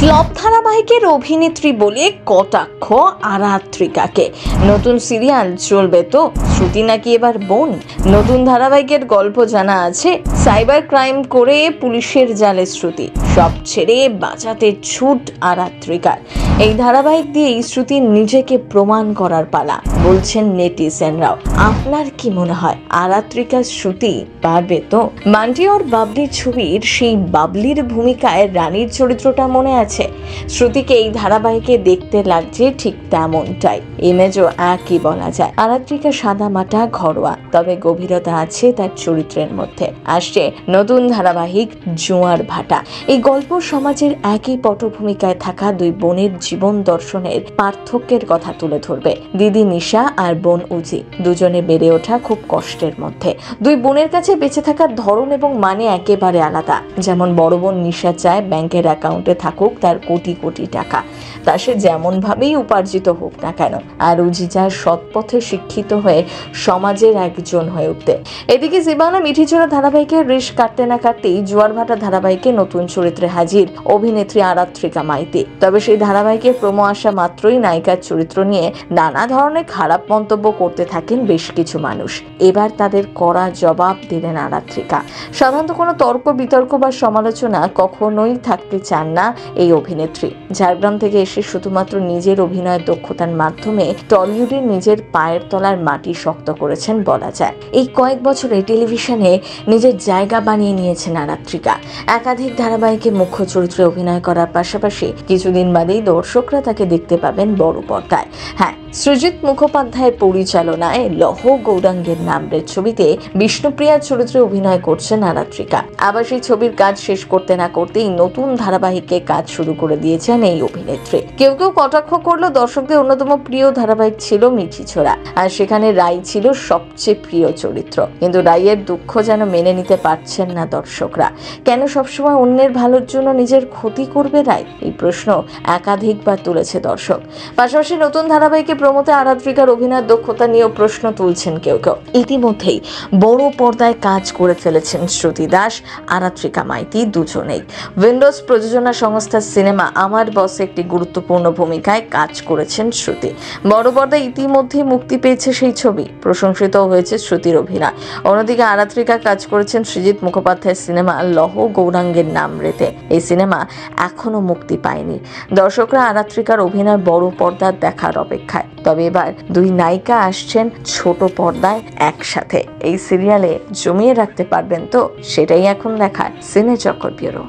Flop ধারাবাহিকের অভিনেত্রী বলে কটাক্ষ আরাত্রিকাকে। নতুন সিরিয়াল চলবে তো শ্রুতি নাকি এবার বোন। নতুন ধারাবাহিকের গল্প জানা আছে, সাইবার ক্রাইম করে পুলিশের জালে শ্রুতি, সব ছেড়ে বাঁচাতে ছুট আরাত্রিকার। এই ধারাবাহিক দিয়েই শ্রুতি নিজেকে প্রমাণ করার পালা, বলছেন নেটিজেনরাও। আপনার কি মনে হয় আরাত্রিকা শ্রুতি পারবে তো? মান্টি और বাবলির ছবির সেই বাবলির ভূমিকায় রানীর চরিত্রটা মনে আছে? শ্রুতিকে এই ধারাবাহিকে দেখতে লাগছে ঠিক তেমনটাই, ইমেজও একই বলা যায়। আরাত্রিকা সাদামাটা ঘরোয়া, তবে গভীরতা আছে তার চরিত্রের মধ্যে। আসছে নতুন ধারাবাহিক জোয়ার ভাটা। এই গল্প সমাজের একই পটভূমিকায় থাকা দুই বোনের জীবন দর্শনের পার্থক্যের কথা তুলে ধরবে। দিদি নিশা আর বোন উজি দুজনে বেড়ে ওঠা খুব কষ্টের মধ্যে। দুই বোনের কাছে বেঁচে থাকার ধরন এবং মানে একেবারে আলাদা। যেমন বড় বোন নিশা চায় ব্যাংকের অ্যাকাউন্টে থাকুক তার কোটি কোটি টাকা, তা সে যেমন ভাবেই উপার্জিত হোক না কেন। আর উজি চায় সৎ পথে শিক্ষিত হয়ে সমাজের একজন হয়ে উঠতে। এদিকে জীবানা মিঠিচোরা ধারাবাহিকের রেশ কাটতে না কাটতেই জোয়ার ভাটা ধারাবাহিকে নতুন চরিত্রে হাজির অভিনেত্রী আরাত্রিকা মাইতি। তবে সেই ধারাবাহিকে প্রোমো আসা মাত্রই নায়িকার চরিত্র নিয়ে নানা ধরনের খারাপ মন্তব্য করতে থাকেন বেশ কিছু মানুষ। এবার তাদের কড়া জবাব দিলেন আরাত্রিকা। সাধারণত কোনো তর্ক বিতর্ক বা সমালোচনা কখনোই থাকতে চান না এই অভিনেত্রী। ঝাড়গ্রাম থেকে এসে শুধুমাত্র নিজের অভিনয়ের দক্ষতার মাধ্যমে টলিউডে নিজের পায়ের তলার মাটি শক্ত করেছেন বলা যায়। এই কয়েক বছরে টেলিভিশনে নিজের জায়গা বানিয়ে নিয়েছেন আরাত্রিকা। একাধিক ধারাবাহিকে মুখ্য চরিত্রে অভিনয় করার পাশাপাশি কিছুদিন বাদেই দর্শকরা তাকে দেখতে পাবেন বড় পর্দায়। হ্যাঁ, সৃজিত মুখোপাধ্যায়ের পরিচালনায় লহ গৌরাঙ্গের নামের ছবিতে বিষ্ণুপ্রিয়ার চরিত্রে অভিনয় করছেন আরাত্রিকা। আবার সেই ছবির কাজ শেষ করতে না করতেই নতুন ধারাবাহিকে কাজ শুরু করে দিয়েছেন এই অভিনেত্রী। কেউ কেউ কটাক্ষ করলো দর্শকদের অন্যতম প্রিয় ধারাবাহিক ছিল মিঠিচোরা, আর সেখানে রাই ছিল সবচেয়ে প্রিয় চরিত্র। কিন্তু রাইয়ের দুঃখ যেন মেনে নিতে পারছেন না দর্শকরা। কেন সবসময় অন্যের ভালোর জন্য নিজের ক্ষতি করবে রাই? এই প্রশ্ন একাধিকবার তুলেছে দর্শক। পাশাপাশি নতুন ধারাবাহিকে প্রমোতে আরাত্রিকার অভিনয়ের দক্ষতা নিয়েও প্রশ্ন তুলছেন কেউ কেউ। ইতিমধ্যেই বড় পর্দায় কাজ করে ফেলেছেন শ্রুতি দাস, আরাত্রিকা মাইতি দুজনেই। উইন্ডোজ প্রযোজনা সংস্থার সিনেমা আমার বসে একটি গুরুত্বপূর্ণ ভূমিকায় কাজ করেছেন শ্রুতি। বড় পর্দায় ইতিমধ্যেই মুক্তি পেয়েছে সেই ছবি, প্রশংসিত হয়েছে শ্রুতির অভিনয়। অন্যদিকে আরাত্রিকা কাজ করেছেন সৃজিত মুখোপাধ্যায়ের সিনেমা লহ গৌরাঙ্গের নামরেতে। এই সিনেমা এখনো মুক্তি পায়নি। দর্শকরা আরাত্রিকার অভিনয় বড় পর্দার দেখার অপেক্ষায়। তবে এবার দুই নায়িকা আসছেন ছোট পর্দায় একসাথে। এই সিরিয়ালে জমিয়ে রাখতে পারবেন তো? সেটাই এখন দেখার সিনে চক্কর ব্যুরো।